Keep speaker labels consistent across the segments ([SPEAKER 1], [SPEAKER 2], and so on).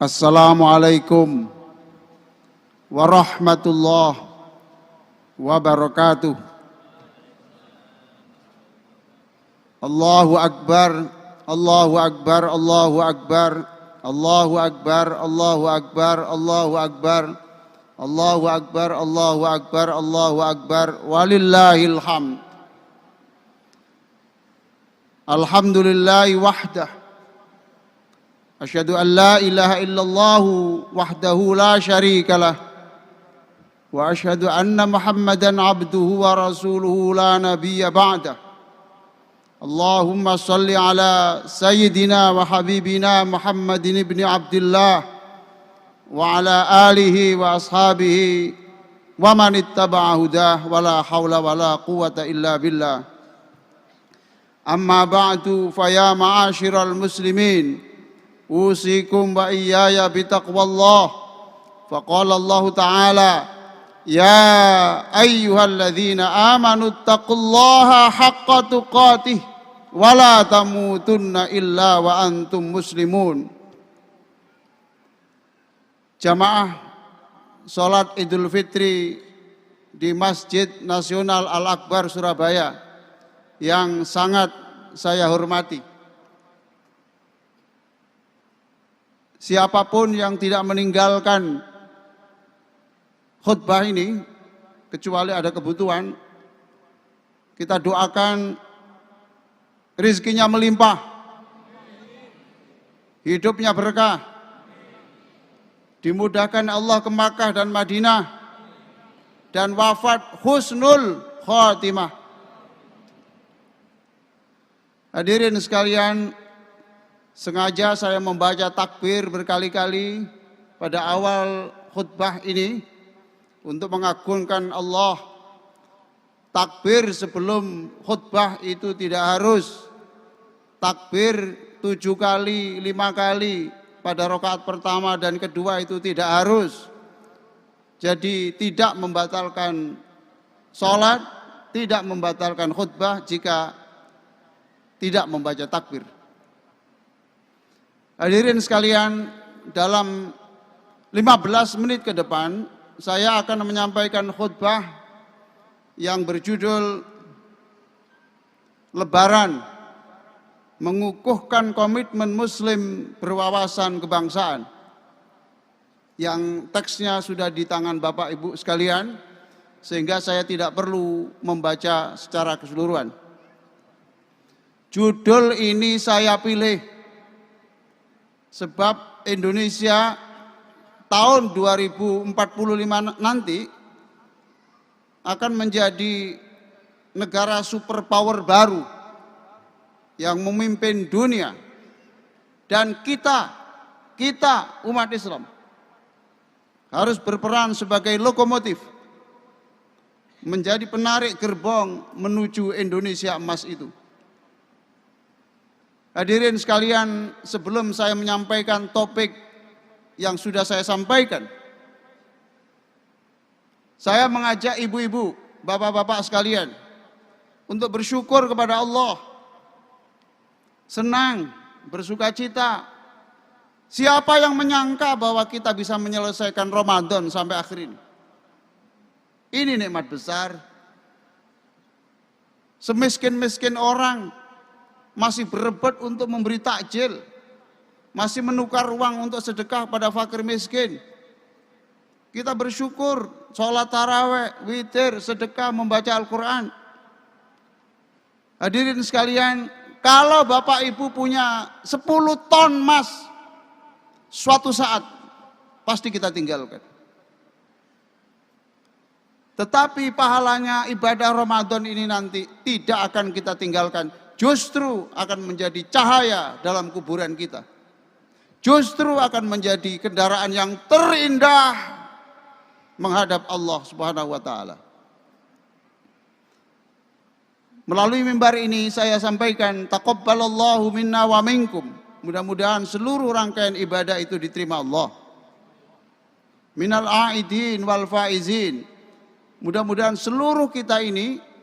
[SPEAKER 1] Assalamualaikum warahmatullahi wabarakatuh. Allahu Akbar, Allahu Akbar, Allahu Akbar, Allahu Akbar, Allahu Akbar, Allahu Akbar, Allahu Akbar, Allahu Akbar, Allahu Akbar, walillahil hamd. Alhamdulillahi wahdah. Asyhadu an la ilaha illallah wahdahu la syarikalah. Wa asyhadu anna Muhammadan abduhu wa rasuluhu la nabiyya ba'dah. Allahumma salli ala sayyidina wa habibina Muhammadin ibn Abdullah wa ala alihi wa ashabihi wa man ittaba'a hudah wa la hawla wa la quwwata illa billah. Amma ba'du fa ya ma'asyiral muslimin usikum wa iyaya bitaqwallah. Faqala Allah Ta'ala ya ayyuhalladzina amanu taqullaha haqqa tuqatih wa la tamutunna illa wa antum muslimun. Jamaah salat Idul Fitri di Masjid Nasional Al-Akbar Surabaya yang sangat saya hormati. Siapapun yang tidak meninggalkan khutbah ini, kecuali ada kebutuhan, kita doakan rizkinya melimpah, hidupnya berkah, dimudahkan Allah ke Makkah dan Madinah, dan wafat husnul khatimah. Hadirin sekalian, sengaja saya membaca takbir berkali-kali pada awal khutbah ini untuk mengagungkan Allah. Takbir sebelum khutbah itu tidak harus. Takbir 7 kali, 5 kali pada rakaat pertama dan kedua itu tidak harus. Jadi tidak membatalkan sholat, tidak membatalkan khutbah jika tidak membaca takbir. Hadirin sekalian, dalam 15 menit ke depan saya akan menyampaikan khutbah yang berjudul Lebaran, mengukuhkan komitmen Muslim berwawasan kebangsaan, yang teksnya sudah di tangan Bapak Ibu sekalian, sehingga saya tidak perlu membaca secara keseluruhan. Judul ini saya pilih sebab Indonesia tahun 2045 nanti akan menjadi negara superpower baru yang memimpin dunia, dan kita umat Islam harus berperan sebagai lokomotif menjadi penarik gerbong menuju Indonesia emas itu. Hadirin sekalian, sebelum saya menyampaikan topik yang sudah saya sampaikan, saya mengajak ibu-ibu, bapak-bapak sekalian untuk bersyukur kepada Allah, senang, bersukacita. Siapa yang menyangka bahwa kita bisa menyelesaikan Ramadan sampai akhir ini? Ini nikmat besar. Semiskin-miskin orang masih berebut untuk memberi takjil, masih menukar uang untuk sedekah pada fakir miskin. Kita bersyukur, sholat taraweh, witir, sedekah, membaca Al-Quran. Hadirin sekalian, kalau Bapak Ibu punya 10 ton emas, suatu saat pasti kita tinggalkan. Tetapi pahalanya ibadah Ramadan ini nanti tidak akan kita tinggalkan. Justru akan menjadi cahaya dalam kuburan kita. Justru akan menjadi kendaraan yang terindah menghadap Allah Subhanahu wa Ta'ala. Melalui mimbar ini saya sampaikan, taqabbalallahu minna wa minkum. Mudah-mudahan seluruh rangkaian ibadah itu diterima Allah. Minal a'idin wal faizin. Mudah-mudahan seluruh kita ini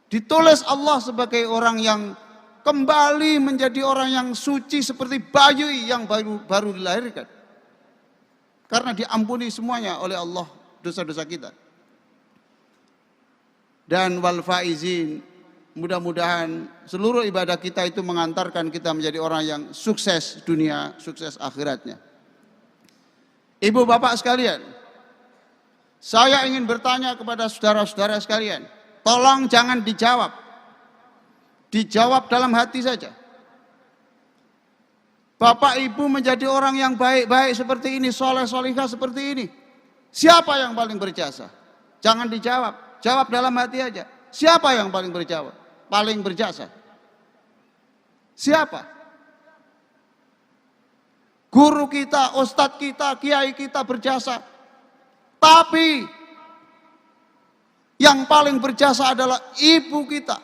[SPEAKER 1] ditulis Allah sebagai orang yang kembali menjadi orang yang suci seperti bayi yang baru dilahirkan. karena diampuni semuanya oleh Allah dosa-dosa kita. Dan wal faizin, mudah-mudahan seluruh ibadah kita itu mengantarkan kita menjadi orang yang sukses dunia, sukses akhiratnya. Ibu bapak sekalian, saya ingin bertanya kepada saudara-saudara sekalian, tolong jangan dijawab. Dijawab dalam hati saja. Bapak ibu menjadi orang yang baik-baik seperti ini, soleh-solihah seperti ini, siapa yang paling berjasa? Jangan dijawab, jawab dalam hati aja. Siapa yang paling berjasa? Siapa? Guru kita, ustadz kita, kiai kita berjasa. Tapi yang paling berjasa adalah ibu kita.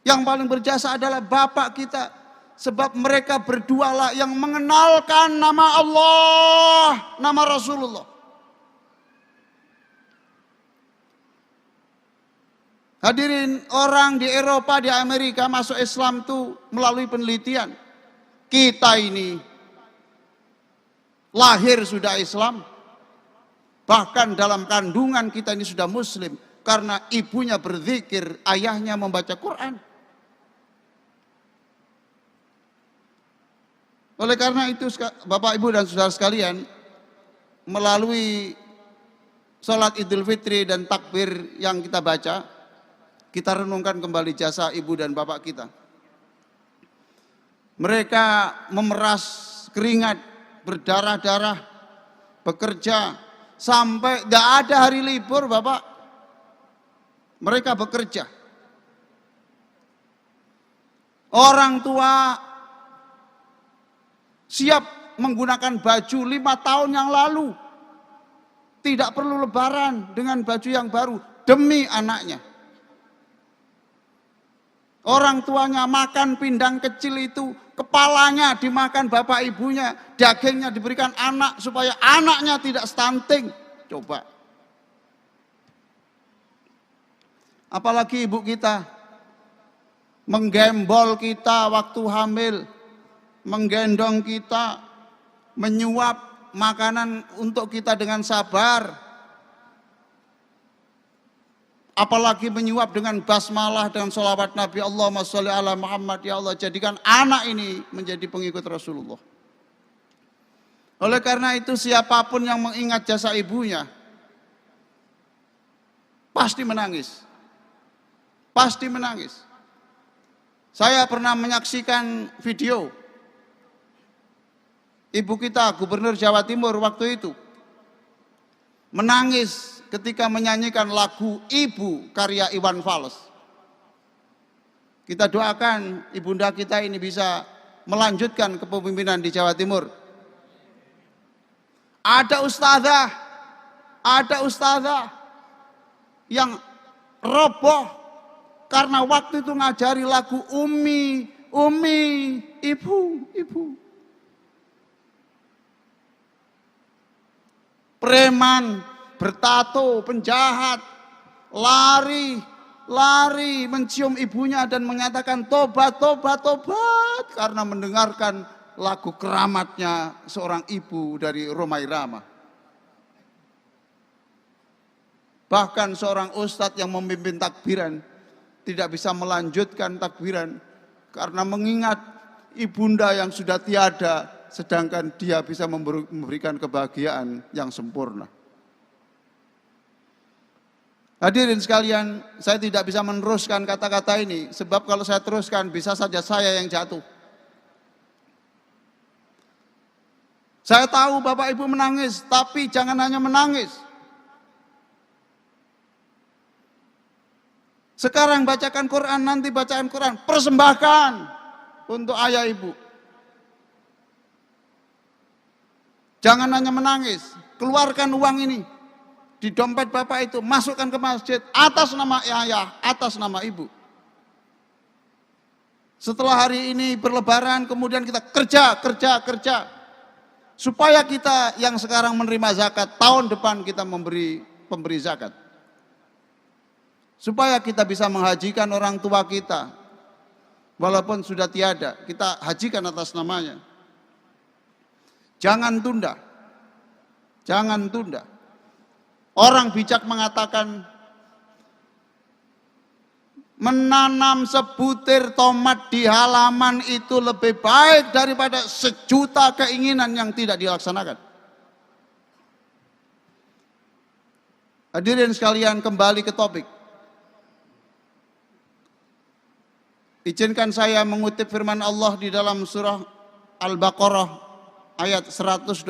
[SPEAKER 1] Yang paling berjasa adalah bapak kita. Sebab mereka berdualah yang mengenalkan nama Allah, nama Rasulullah. Hadirin, orang di Eropa, di Amerika masuk Islam itu melalui penelitian. Kita ini lahir sudah Islam. Bahkan dalam kandungan kita ini sudah Muslim. Karena ibunya berzikir, ayahnya membaca Quran. Oleh karena itu Bapak Ibu dan Saudara sekalian, melalui sholat Idul Fitri dan takbir yang kita baca, kita renungkan kembali jasa ibu dan bapak kita. Mereka memeras keringat, berdarah-darah, bekerja, sampai gak ada hari libur Bapak. Mereka bekerja. Orang tua siap menggunakan baju 5 tahun yang lalu. Tidak perlu lebaran dengan baju yang baru demi anaknya. Orang tuanya makan pindang kecil itu, kepalanya dimakan bapak ibunya, dagingnya diberikan anak supaya anaknya tidak stunting. Coba. Apalagi ibu kita menggembol kita waktu hamil, menggendong kita, menyuap makanan untuk kita dengan sabar. Apalagi menyuap dengan basmalah, dengan sholawat Nabi, Allahumma sholli ala Muhammad, ya Allah jadikan anak ini menjadi pengikut Rasulullah. Oleh karena itu siapapun yang mengingat jasa ibunya pasti menangis. Pasti menangis. Saya pernah menyaksikan video ibu kita, Gubernur Jawa Timur waktu itu menangis ketika menyanyikan lagu Ibu karya Iwan Fals. Kita doakan ibunda kita ini bisa melanjutkan kepemimpinan di Jawa Timur. Ada ustazah yang roboh karena waktu itu ngajari lagu Umi, ibu. Preman, bertato, penjahat, lari mencium ibunya dan menyatakan tobat karena mendengarkan lagu keramatnya seorang ibu dari Rhoma Irama. Bahkan seorang ustadz yang memimpin takbiran tidak bisa melanjutkan takbiran karena mengingat ibunda yang sudah tiada, sedangkan dia bisa memberikan kebahagiaan yang sempurna. Hadirin sekalian, saya tidak bisa meneruskan kata-kata ini, sebab kalau saya teruskan bisa saja saya yang jatuh. Saya tahu Bapak Ibu menangis, tapi jangan hanya menangis. Sekarang bacakan Quran, nanti bacaan Quran, persembahkan untuk ayah ibu. Jangan hanya menangis, keluarkan uang ini di dompet bapak itu, masukkan ke masjid atas nama ayah, atas nama ibu. Setelah hari ini berlebaran, kemudian kita kerja. Supaya kita yang sekarang menerima zakat, tahun depan kita pemberi zakat. Supaya kita bisa menghajikan orang tua kita. Walaupun sudah tiada, kita hajikan atas namanya. Jangan tunda. Jangan tunda. Orang bijak mengatakan menanam sebutir tomat di halaman itu lebih baik daripada sejuta keinginan yang tidak dilaksanakan. Hadirin sekalian, kembali ke topik. Izinkan saya mengutip firman Allah di dalam surah Al-Baqarah ayat 126.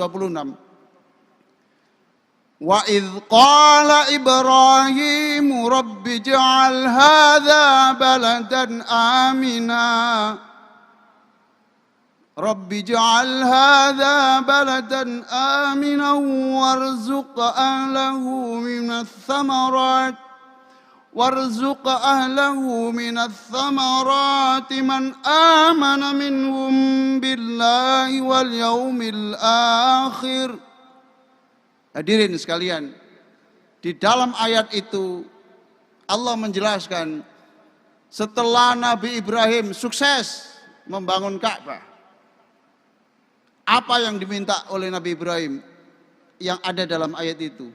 [SPEAKER 1] Wa idh qala Ibrahim rabbi ij'al hadha baladan amina rabbi ij'al hadha baladan amina warzuq ahlahu minats thamarati man amana minhum billahi wal yaumil akhir. Hadirin sekalian, di dalam ayat itu Allah menjelaskan setelah Nabi Ibrahim sukses membangun Ka'bah, apa yang diminta oleh Nabi Ibrahim yang ada dalam ayat itu?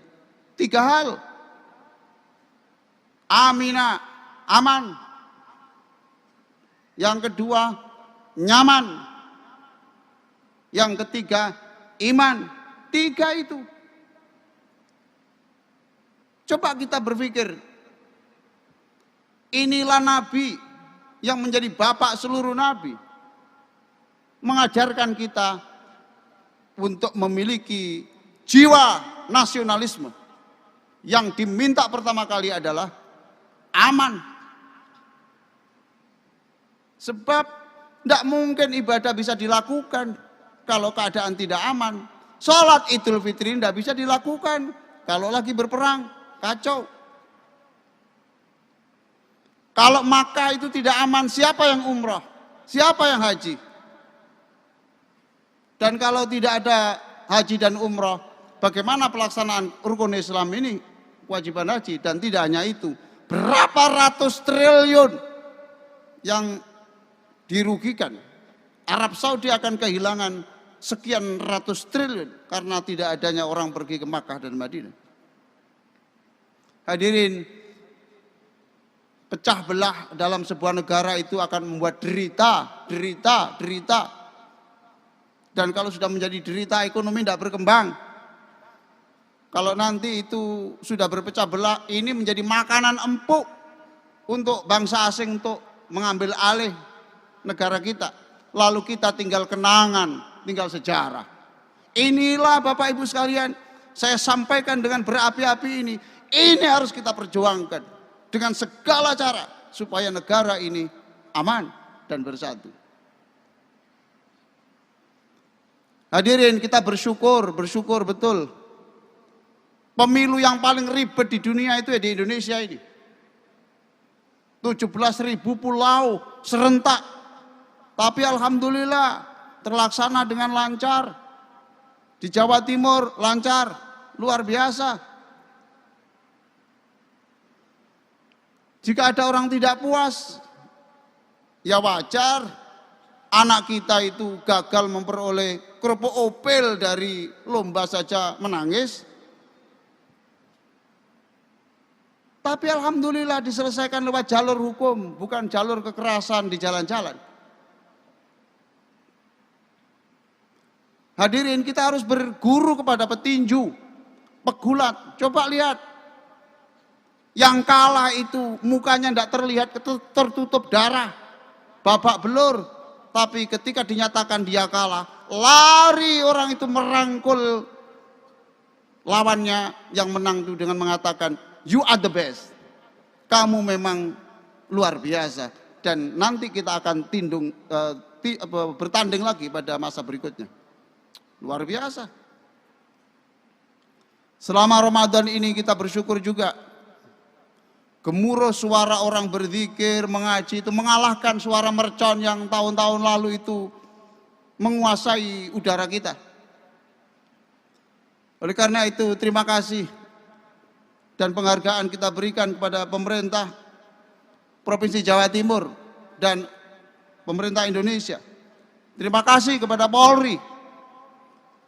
[SPEAKER 1] 3 hal. Amina, aman. Yang kedua, nyaman. Yang ketiga, iman. 3 itu. Coba kita berpikir, inilah Nabi yang menjadi bapak seluruh Nabi, mengajarkan kita untuk memiliki jiwa nasionalisme. Yang diminta pertama kali adalah aman. Sebab tidak mungkin ibadah bisa dilakukan kalau keadaan tidak aman. Sholat Idul Fitri tidak bisa dilakukan kalau lagi berperang. Kacau. Kalau Makkah itu tidak aman, siapa yang umrah? Siapa yang haji? Dan kalau tidak ada haji dan umrah, bagaimana pelaksanaan rukun Islam ini? Kewajiban haji. Dan tidak hanya itu, berapa ratus triliun yang dirugikan. Arab Saudi akan kehilangan sekian ratus triliun karena tidak adanya orang pergi ke Makkah dan Madinah. Hadirin, pecah belah dalam sebuah negara itu akan membuat derita. Dan kalau sudah menjadi derita, ekonomi tidak berkembang. Kalau nanti itu sudah berpecah belah, ini menjadi makanan empuk untuk bangsa asing untuk mengambil alih negara kita. Lalu kita tinggal kenangan, tinggal sejarah. Inilah Bapak Ibu sekalian, saya sampaikan dengan berapi-api ini. Ini harus kita perjuangkan dengan segala cara supaya negara ini aman dan bersatu. Hadirin, kita bersyukur betul. Pemilu yang paling ribet di dunia itu ya di Indonesia ini. 17.000 pulau serentak. Tapi alhamdulillah terlaksana dengan lancar. Di Jawa Timur lancar, luar biasa. Jika ada orang tidak puas, ya wajar. Anak kita itu gagal memperoleh kerupuk opel dari lomba saja menangis. Tapi alhamdulillah diselesaikan lewat jalur hukum, bukan jalur kekerasan di jalan-jalan. Hadirin, kita harus berguru kepada petinju, pegulat. Coba lihat. Yang kalah itu mukanya tidak terlihat, tertutup darah, babak belur. Tapi ketika dinyatakan dia kalah, lari orang itu merangkul lawannya yang menang itu dengan mengatakan, "You are the best." Kamu memang luar biasa. Dan nanti kita akan bertanding lagi pada masa berikutnya. Luar biasa. Selama Ramadan ini kita bersyukur juga. Gemuruh suara orang berzikir, mengaji itu mengalahkan suara mercon yang tahun-tahun lalu itu menguasai udara kita. Oleh karena itu terima kasih dan penghargaan kita berikan kepada pemerintah Provinsi Jawa Timur dan pemerintah Indonesia. Terima kasih kepada Polri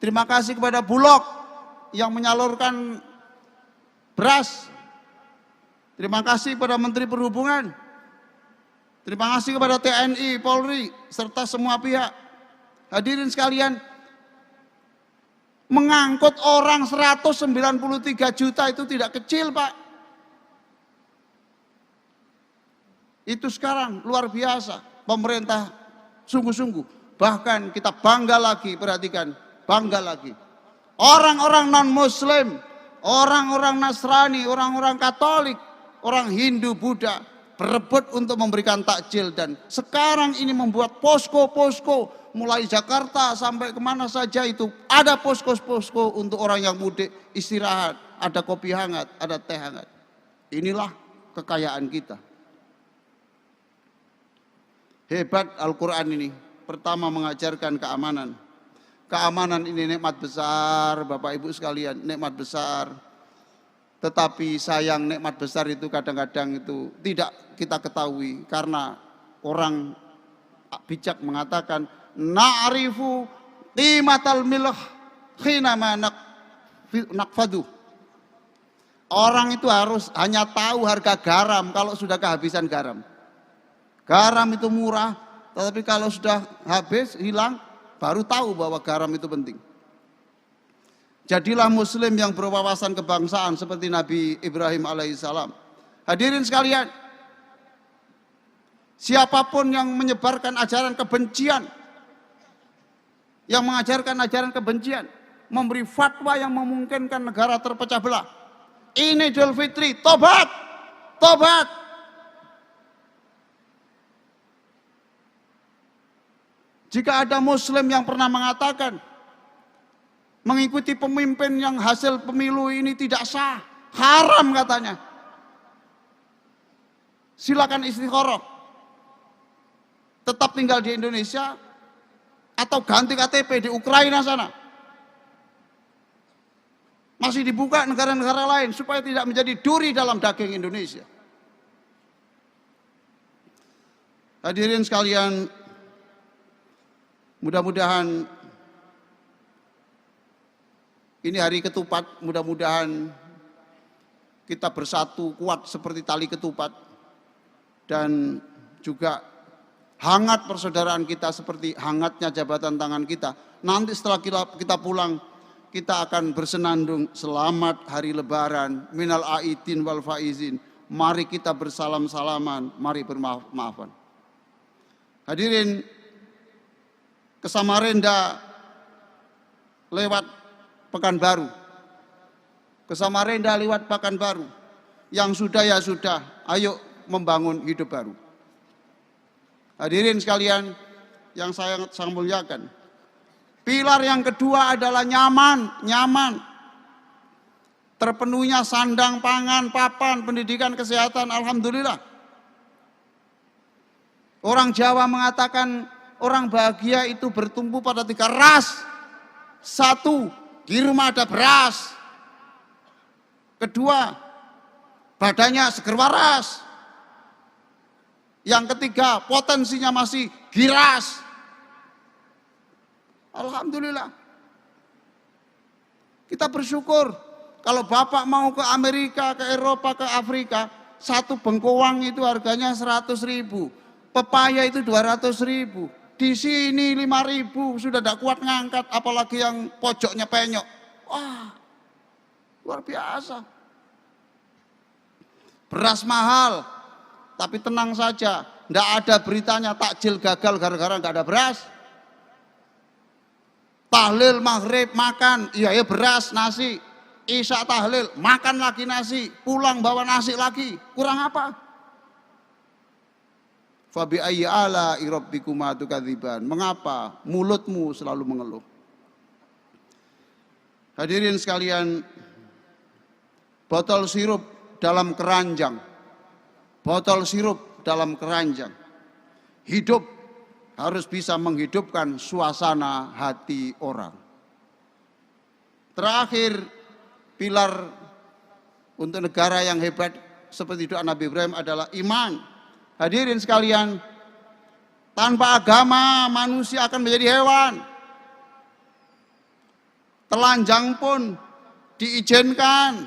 [SPEAKER 1] Terima kasih kepada Bulog yang menyalurkan beras. Terima kasih kepada Menteri Perhubungan. Terima kasih kepada TNI, Polri, serta semua pihak. Hadirin sekalian, mengangkut orang 193 juta itu tidak kecil, Pak. Itu sekarang luar biasa. Pemerintah sungguh-sungguh. Bahkan kita bangga lagi, perhatikan, bangga lagi. Orang-orang non-Muslim, orang-orang Nasrani, orang-orang Katolik, orang Hindu, Buddha berebut untuk memberikan takjil, dan sekarang ini membuat posko-posko mulai Jakarta sampai kemana saja itu ada posko-posko untuk orang yang mudik istirahat, ada kopi hangat, ada teh hangat. Inilah kekayaan kita. Hebat Al-Quran ini. Pertama mengajarkan keamanan. Keamanan ini nikmat besar, Bapak Ibu sekalian, nikmat besar. Tetapi sayang nikmat besar itu kadang-kadang itu tidak kita ketahui, karena orang bijak mengatakan na'rifu qimatal milh khinama naqfadu. Orang itu harus hanya tahu harga garam kalau sudah kehabisan garam. Garam itu murah, tetapi kalau sudah habis, hilang, baru tahu bahwa garam itu penting. Jadilah Muslim yang berwawasan kebangsaan seperti Nabi Ibrahim alaihissalam. Hadirin sekalian, siapapun yang menyebarkan ajaran kebencian, yang mengajarkan ajaran kebencian, memberi fatwa yang memungkinkan negara terpecah belah, ini Idul Fitri, tobat, tobat. Jika ada Muslim yang pernah mengatakan mengikuti pemimpin yang hasil pemilu ini tidak sah, haram katanya, silakan istikharah, tetap tinggal di Indonesia atau ganti KTP di Ukraina sana. Masih dibuka negara-negara lain supaya tidak menjadi duri dalam daging Indonesia. Hadirin sekalian, mudah-mudahan ini hari ketupat, mudah-mudahan kita bersatu kuat seperti tali ketupat, dan juga hangat persaudaraan kita seperti hangatnya jabatan tangan kita. Nanti setelah kita pulang, kita akan bersenandung selamat hari lebaran, minal aidin wal faizin. Mari kita bersalam-salaman, mari bermaaf-maafan. Hadirin, ke Samarinda lewat Pekanbaru. Ke Samarinda lewat Pekanbaru. Yang sudah ya sudah, ayo membangun hidup baru. Hadirin sekalian yang saya sangat muliakan. Pilar yang kedua adalah nyaman, nyaman. Terpenuhnya sandang, pangan, papan, pendidikan, kesehatan, alhamdulillah. Orang Jawa mengatakan orang bahagia itu bertumbuh pada 3 ras. 1, di rumah ada beras. 2, badannya seger waras. Yang 3, potensinya masih giras. Alhamdulillah. Kita bersyukur. Kalau Bapak mau ke Amerika, ke Eropa, ke Afrika, 1 bengkoang itu harganya 100.000. Pepaya itu 200.000. Di sini 5.000 sudah tidak kuat ngangkat, apalagi yang pojoknya penyok. Wah, luar biasa. Beras mahal, tapi tenang saja, tidak ada beritanya takjil gagal gara-gara nggak ada beras. Tahlil maghrib makan, iya beras, nasi. Isya tahlil, makan lagi nasi, pulang bawa nasi lagi, kurang apa? Fabi ayyi ala rabbikuma tukadziban. Mengapa mulutmu selalu mengeluh? Hadirin sekalian, botol sirup dalam keranjang. Botol sirup dalam keranjang. Hidup harus bisa menghidupkan suasana hati orang. Terakhir, pilar untuk negara yang hebat seperti doa Nabi Ibrahim adalah iman. Hadirin sekalian, tanpa agama manusia akan menjadi hewan. telanjang pun diizinkan.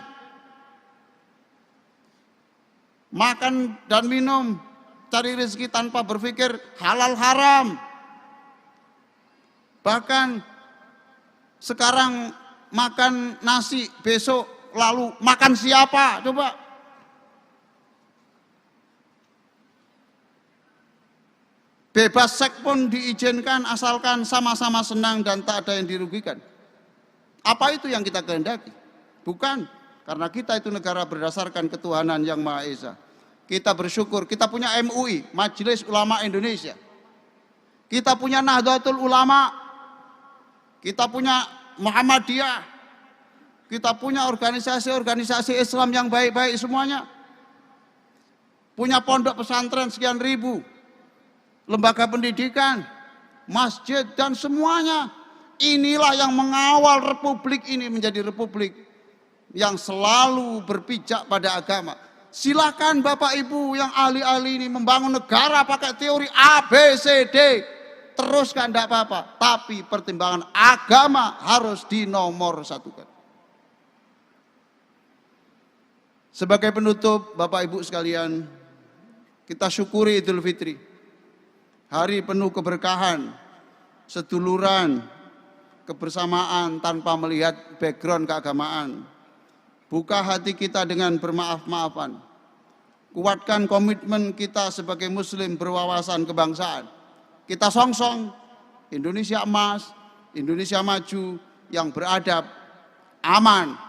[SPEAKER 1] Makan dan minum, cari rezeki tanpa berpikir halal haram. Bahkan sekarang makan nasi, besok lalu makan siapa? Coba. Bebas seks pun diizinkan asalkan sama-sama senang dan tak ada yang dirugikan. Apa itu yang kita kehendaki? Bukan, karena kita itu negara berdasarkan ketuhanan yang Maha Esa. Kita bersyukur, kita punya MUI, Majelis Ulama Indonesia. Kita punya Nahdlatul Ulama, kita punya Muhammadiyah, kita punya organisasi-organisasi Islam yang baik-baik semuanya. Punya pondok pesantren sekian ribu, lembaga pendidikan, masjid, dan semuanya. Inilah yang mengawal republik ini menjadi republik yang selalu berpijak pada agama. Silakan Bapak Ibu yang ahli-ahli ini membangun negara pakai teori A, B, C, D. Teruskan tidak apa-apa. Tapi pertimbangan agama harus dinomorsatukan. Sebagai penutup, Bapak Ibu sekalian, kita syukuri Idul Fitri. Hari penuh keberkahan, seduluran, kebersamaan tanpa melihat background keagamaan. Buka hati kita dengan bermaaf-maafan. Kuatkan komitmen kita sebagai muslim berwawasan kebangsaan. Kita songsong Indonesia emas, Indonesia maju yang beradab, aman,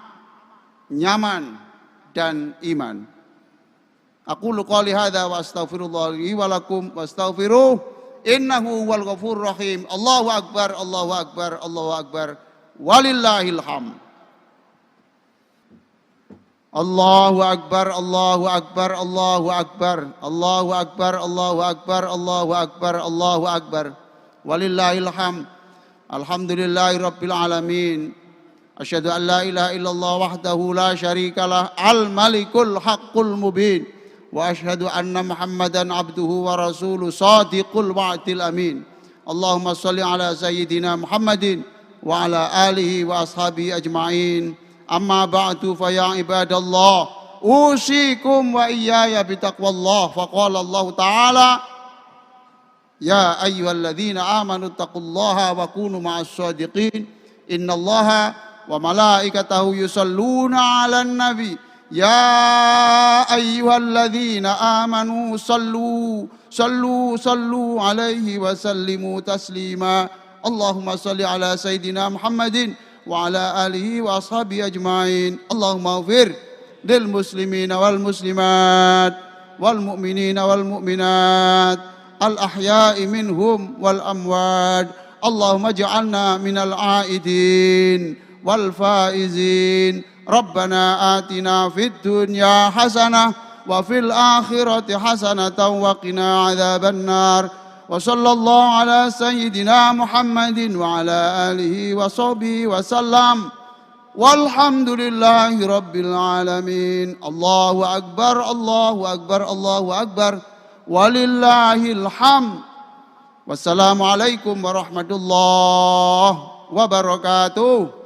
[SPEAKER 1] nyaman, dan iman. Aqulu qouli hadza wa astaghfirullah li wa lakum wastaghfiruh innahu wal ghafurur rahim. Allahu akbar, Allahu akbar, Allahu akbar. Walillahil hamd. Allahu akbar, Allahu akbar, Allahu akbar, Allahu akbar, Allahu akbar, Allahu akbar, Allahu akbar. Walillahil hamd. Alhamdulillahi rabbil alamin. Asyhadu an la ilaha illallah wahdahu la syarikalah al-malikul haqqul mubin. Wa asyhadu anna Muhammadan abduhu wa rasuluh sadiqul wa'dil amin. Allahumma shalli ala sayyidina Muhammadin wa ala alihi wa ashabihi ajma'in. Amma ba'du fa ya ibadallah usikum wa iyaya bitaqwallah. Faqala Allah Ta'ala ya ayyuhalladzina amanu taqullaha wa kunu ma'as shadiqin. Innallaha wa malaikatahu yusalluna 'alan nabi ya ayyuhalladzina amanu sallu alaihi wa sallimu taslima. Allahumma salli ala sayyidina Muhammadin wa ala alihi wa ashabihi ajma'in. Allahumma ighfir lil muslimina wal muslimat wal mu'minina wal mu'minat al ahya'i minhum wal amwat. Allahumma ij'alna minal aidin wal faizin. Rabbana atina fid dunya hasanah wa fil akhirati hasanatan wa qina adzaban nar. Wa sallallahu ala sayyidina Muhammadin wa ala alihi wa sahbihi wa sallam. Walhamdulillahi rabbil alamin. Allahu akbar, Allahu akbar, Allahu akbar. Walillahil hamd. Wassalamualaikum warahmatullahi wabarakatuh.